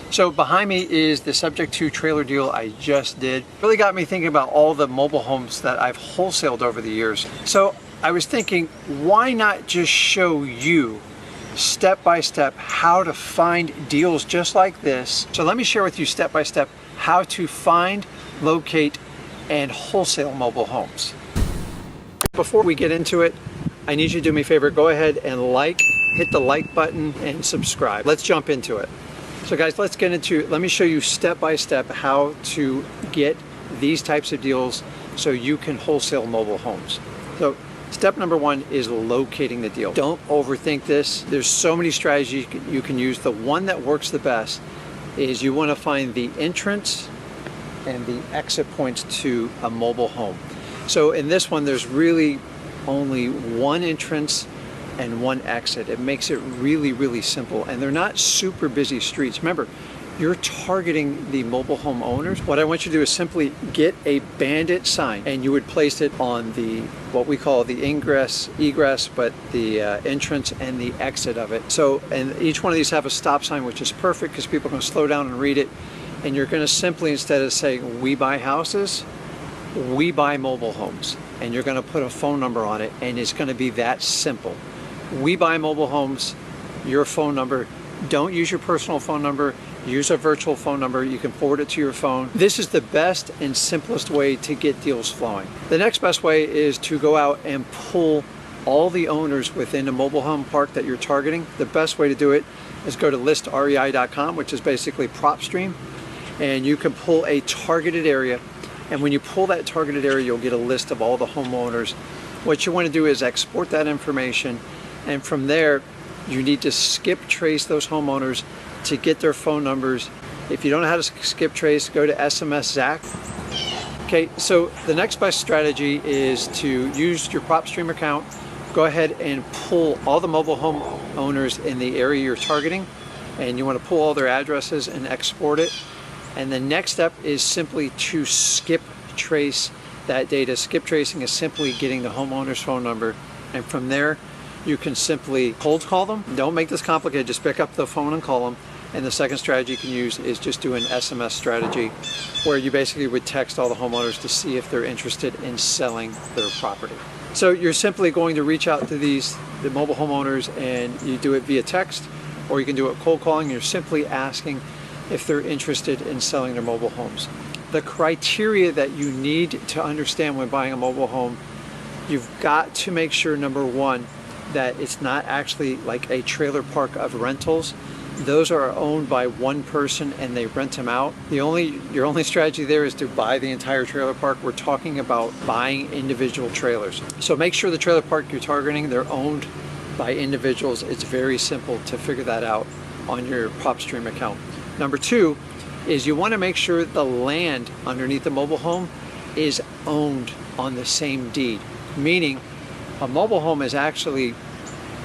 So behind me is the subject to trailer deal I just did. Really got me thinking about all the mobile homes that I've wholesaled over the years. So I was thinking, why not just show you step by step how to find deals just like this. So let me share with you step by step how to find, locate, and wholesale mobile homes. Before we get into it, I need you to do me a favor, go ahead and hit the like button and subscribe. Let's jump into it. So guys, let me show you step by step how to get these types of deals so you can wholesale mobile homes. So step number one is locating the deal. Don't overthink this. There's so many strategies you can use. The one that works the best is you want to find the entrance and the exit points to a mobile home. So in this one, there's really only one entrance and one exit. It makes it really, really simple, and they're not super busy streets. Remember, you're targeting the mobile home owners. What I want you to do is simply get a bandit sign, and you would place it on the, what we call the ingress, egress, but the entrance and the exit of it. So, and each one of these have a stop sign, which is perfect because people are going to slow down and read it. And you're going to simply, instead of saying we buy houses, we buy mobile homes. And you're going to put a phone number on it, and it's going to be that simple. We buy mobile homes, your phone number. Don't use your personal phone number, use a virtual phone number. You can forward it to your phone. This is the best and simplest way to get deals flowing. The next best way is to go out and pull all the owners within a mobile home park that you're targeting. The best way to do it is go to listrei.com, which is basically PropStream, and you can pull a targeted area. And when you pull that targeted area, you'll get a list of all the homeowners. What you want to do is export that information, and from there, you need to skip trace those homeowners to get their phone numbers. If you don't know how to skip trace, go to SMS Zach. Okay, so the next best strategy is to use your PropStream account. Go ahead and pull all the mobile home owners in the area you're targeting, and you want to pull all their addresses and export it. And the next step is simply to skip trace that data. Skip tracing is simply getting the homeowner's phone number, and from there you can simply cold call them. Don't make this complicated, just pick up the phone and call them. And the second strategy you can use is just do an SMS strategy, where you basically would text all the homeowners to see if they're interested in selling their property. So you're simply going to reach out to the mobile homeowners, and you do it via text, or you can do it cold calling. You're simply asking if they're interested in selling their mobile homes. The criteria that you need to understand when buying a mobile home, you've got to make sure, number one, that it's not actually like a trailer park of rentals. Those are owned by one person and they rent them out. Your only strategy there is to buy the entire trailer park. We're talking about buying individual trailers. So make sure the trailer park you're targeting, they're owned by individuals. It's very simple to figure that out on your PropStream account. Number two is you want to make sure the land underneath the mobile home is owned on the same deed, meaning a mobile home is actually,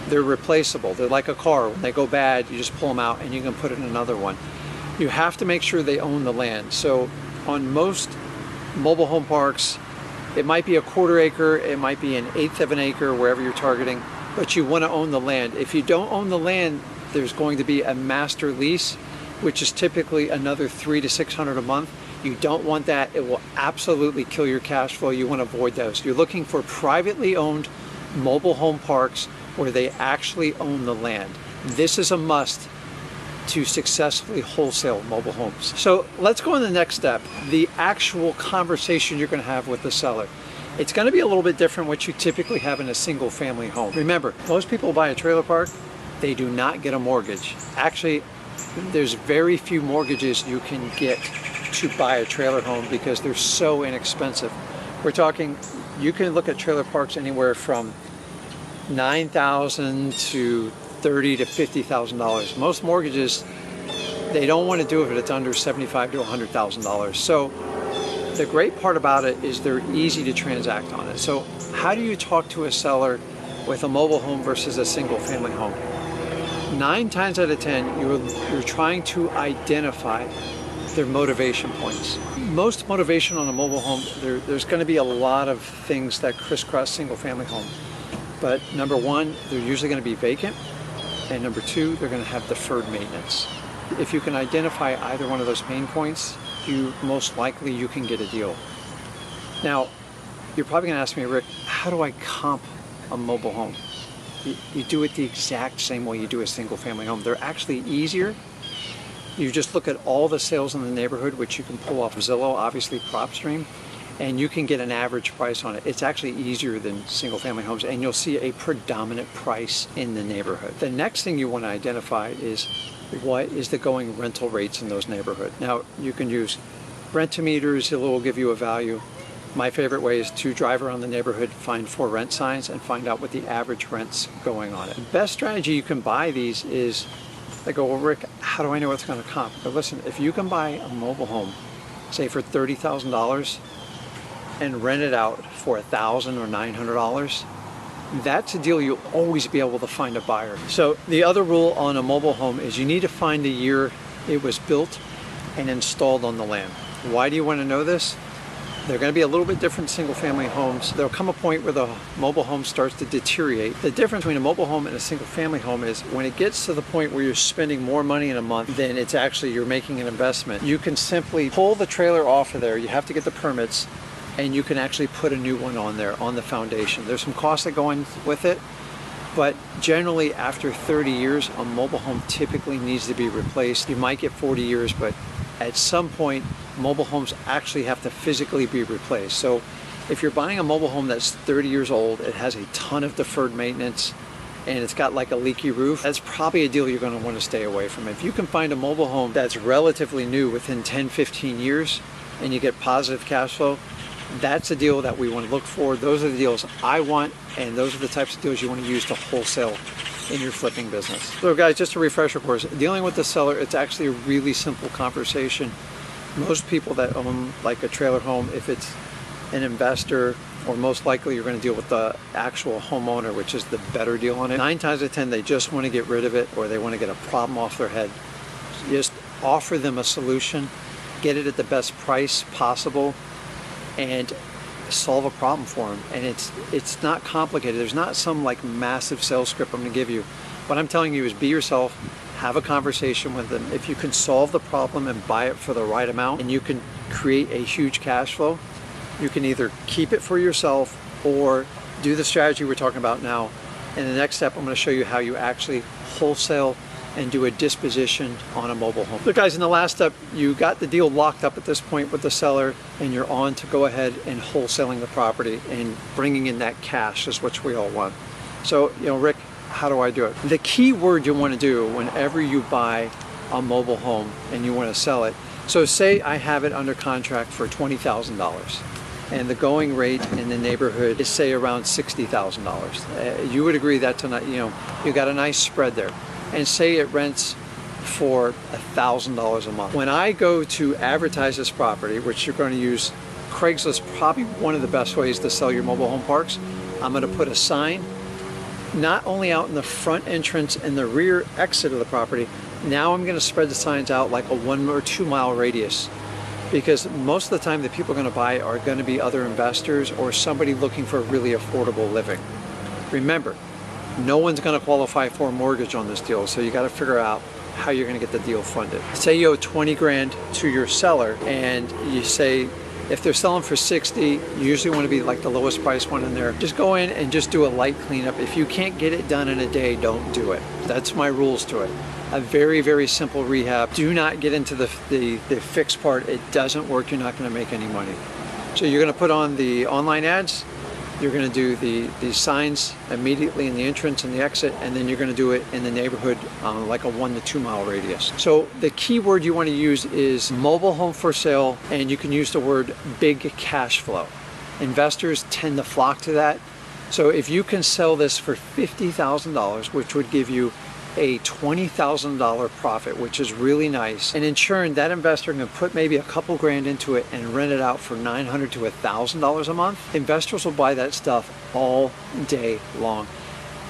they're replaceable. They're like a car. When they go bad, you just pull them out and you can put in another one. You have to make sure they own the land. So on most mobile home parks, it might be a quarter acre, it might be an eighth of an acre, wherever you're targeting, but you want to own the land. If you don't own the land, there's going to be a master lease, which is typically another $300 to $600 a month. You don't want that. It will absolutely kill your cash flow. You want to avoid those. You're looking for privately owned mobile home parks where they actually own the land. This is a must to successfully wholesale mobile homes. So let's go on the next step, the actual conversation you're going to have with the seller. It's going to be a little bit different what you typically have in a single family home. Remember, most people buy a trailer park, they do not get a mortgage. Actually, there's very few mortgages you can get to buy a trailer home because they're so inexpensive. We're talking, you can look at trailer parks anywhere from $9,000 to $30,000 to $50,000. Most mortgages, they don't want to do it if it's under $75,000 to $100,000. So the great part about it is they're easy to transact on it. So how do you talk to a seller with a mobile home versus a single family home? 9 times out of 10, you're trying to identify their motivation points. Most motivation on a mobile home, there's going to be a lot of things that crisscross single family home. But number one, they're usually going to be vacant. And number two, they're going to have deferred maintenance. If you can identify either one of those pain points, most likely you can get a deal. Now, you're probably gonna ask me, Rick, how do I comp a mobile home? You do it the exact same way you do a single family home. They're actually easier. You just look at all the sales in the neighborhood, which you can pull off Zillow, obviously PropStream, and you can get an average price on it. It's actually easier than single family homes, and you'll see a predominant price in the neighborhood. The next thing you want to identify is what is the going rental rates in those neighborhoods. Now, you can use rent-to-meters. Zillow will give you a value. My favorite way is to drive around the neighborhood, find for rent signs, and find out what the average rent's going on it. The best strategy you can buy these is, they go, well, Rick, how do I know what's going to comp? But listen, if you can buy a mobile home, say for $30,000, and rent it out for $1,000 or $900, that's a deal you'll always be able to find a buyer. So the other rule on a mobile home is you need to find the year it was built and installed on the land. Why do you want to know this? They're going to be a little bit different single family homes. There'll come a point where the mobile home starts to deteriorate. The difference between a mobile home and a single family home is when it gets to the point where you're spending more money in a month than it's actually you're making an investment, you can simply pull the trailer off of there. You have to get the permits, and you can actually put a new one on there on the foundation. There's some costs that go in with it, but generally after 30 years, a mobile home typically needs to be replaced. You might get 40 years, but at some point, mobile homes actually have to physically be replaced. So if you're buying a mobile home that's 30 years old, it has a ton of deferred maintenance, and it's got like a leaky roof, that's probably a deal you're going to want to stay away from. If you can find a mobile home that's relatively new within 10, 15 years, and you get positive cash flow, that's a deal that we want to look for. Those are the deals I want, and those are the types of deals you want to use to wholesale in your flipping business. So guys, just a refresher course, dealing with the seller, it's actually a really simple conversation. Most people that own like a trailer home, if it's an investor, or most likely you're going to deal with the actual homeowner, which is the better deal on it. 9 times out of 10, they just want to get rid of it, or they want to get a problem off their head. Just offer them a solution, get it at the best price possible, and solve a problem for them. And it's not complicated. There's not some like massive sales script I'm going to give you. What I'm telling you is be yourself, have a conversation with them. If you can solve the problem and buy it for the right amount, and you can create a huge cash flow, you can either keep it for yourself or do the strategy we're talking about now. And the next step, I'm going to show you how you actually wholesale and do a disposition on a mobile home. Look guys, in the last step, you got the deal locked up at this point with the seller, and you're on to go ahead and wholesaling the property and bringing in that cash, is what we all want. So, Rick, how do I do it? The key word you want to do whenever you buy a mobile home and you want to sell it, so say I have it under contract for $20,000. and the going rate in the neighborhood is say around $60,000. You would agree that's you got a nice spread there. And say it rents for $1,000 a month. When I go to advertise this property, which you're going to use Craigslist, probably one of the best ways to sell your mobile home parks, I'm going to put a sign not only out in the front entrance and the rear exit of the property. Now I'm going to spread the signs out like a 1 or 2 mile radius, because most of the time the people are going to buy are going to be other investors or somebody looking for really affordable living. Remember, no one's going to qualify for a mortgage on this deal, so you got to figure out how you're going to get the deal funded. Say you owe 20 grand to your seller, and you say if they're selling for 60, you usually want to be like the lowest price one in there. Just go in and just do a light cleanup. If you can't get it done in a day, don't do it. That's my rules to it. A very, very simple rehab. Do not get into the fixed part. It doesn't work. You're not going to make any money. So you're going to put on the online ads. You're going to do the signs immediately in the entrance and the exit, and then you're going to do it in the neighborhood like a 1 to 2 mile radius. So the key word you want to use is mobile home for sale, and you can use the word big cash flow. Investors tend to flock to that. So if you can sell this for $50,000, which would give you a $20,000 profit, which is really nice, and in turn that investor can put maybe a couple grand into it and rent it out for $900 to $1,000 a month. Investors will buy that stuff all day long,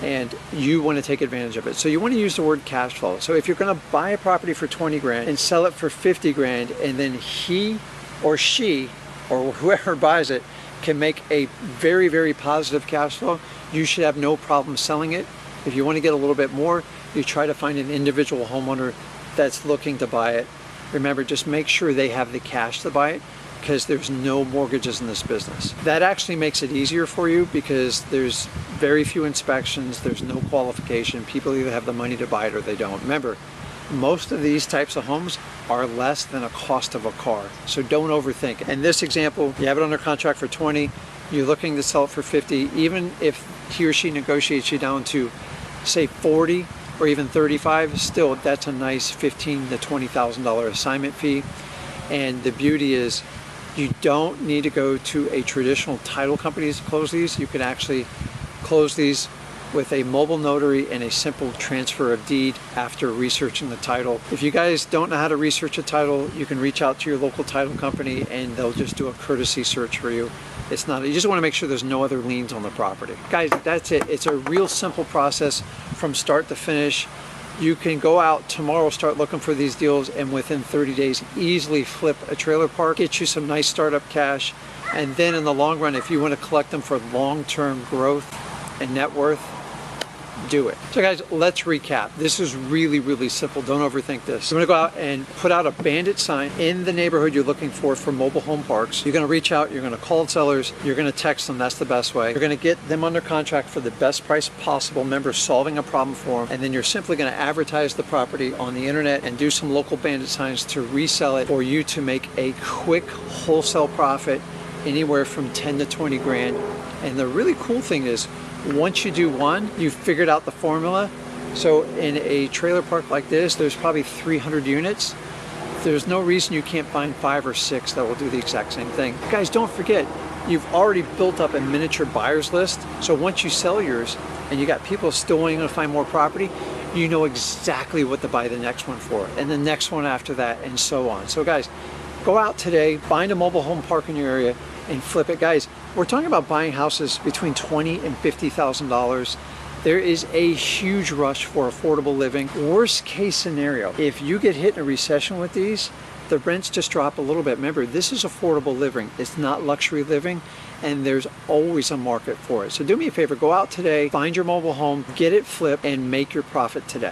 and you want to take advantage of it. So you want to use the word cash flow. So if you're going to buy a property for 20 grand and sell it for 50 grand, and then he or she or whoever buys it can make a very, very positive cash flow, you should have no problem selling it. If you want to get a little bit more, you try to find an individual homeowner that's looking to buy it, remember, just make sure they have the cash to buy it, because there's no mortgages in this business. That actually makes it easier for you because there's very few inspections, there's no qualification. People either have the money to buy it or they don't. Remember, most of these types of homes are less than a cost of a car. So don't overthink. In this example, you have it under contract for 20, you're looking to sell it for 50, even if he or she negotiates you down to say 40 or even 35, still that's a nice $15,000 to $20,000 assignment fee. And the beauty is, you don't need to go to a traditional title company to close these. You can actually close these with a mobile notary and a simple transfer of deed after researching the title. If you guys don't know how to research a title, you can reach out to your local title company and they'll just do a courtesy search for you. It's not, you just want to make sure there's no other liens on the property. Guys, that's it. It's a real simple process from start to finish. You can go out tomorrow, start looking for these deals, and within 30 days easily flip a trailer park, get you some nice startup cash, and then in the long run, if you want to collect them for long-term growth and net worth, do it. So guys, let's recap. This is really, really simple. Don't overthink this. You're gonna go out and put out a bandit sign in the neighborhood you're looking for mobile home parks. You're gonna reach out, you're gonna call sellers, you're gonna text them, that's the best way. You're gonna get them under contract for the best price possible, remember, solving a problem for them, and then you're simply gonna advertise the property on the internet and do some local bandit signs to resell it for you to make a quick wholesale profit, anywhere from 10 to 20 grand. And the really cool thing is, once you do one, you've figured out the formula. So in a trailer park like this, there's probably 300 units. There's no reason you can't find 5 or 6 that will do the exact same thing. Guys, don't forget, you've already built up a miniature buyers list. So once you sell yours and you got people still wanting to find more property, you know exactly what to buy the next one for, and the next one after that, and so on. So guys, go out today, find a mobile home park in your area and flip it. Guys, we're talking about buying houses between $20,000 and $50,000. There is a huge rush for affordable living. Worst case scenario, if you get hit in a recession with these, the rents just drop a little bit. Remember, this is affordable living. It's not luxury living, and there's always a market for it. So do me a favor, go out today, find your mobile home, get it flipped, and make your profit today.